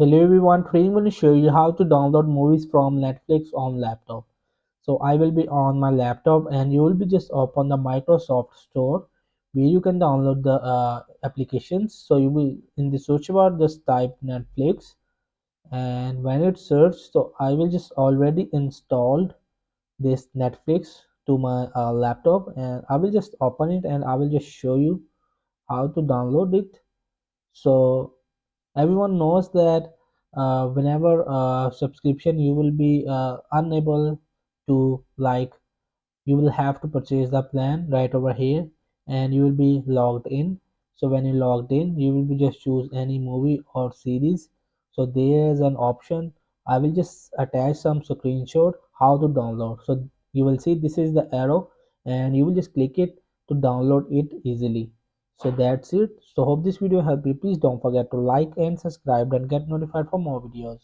Hello everyone, today I'm going to show you how to download movies from Netflix on laptop. So I will be on my laptop and you will be just open the Microsoft Store where you can download the applications. So you will in the search bar just type Netflix, and when it search, so I will just already installed this Netflix to my laptop, and I will just open it and I will just show you how to download it. So everyone knows that whenever subscription you will be unable to, like, you will have to purchase the plan right over here, and you will be logged in. So when you logged in, you will be just choose any movie or series. So there's an option. I will just attach some screenshot how to download. So you will see this is the arrow, and you will just click it to download it easily. So that's it. So hope this video helped you. Please don't forget to like and subscribe and get notified for more videos.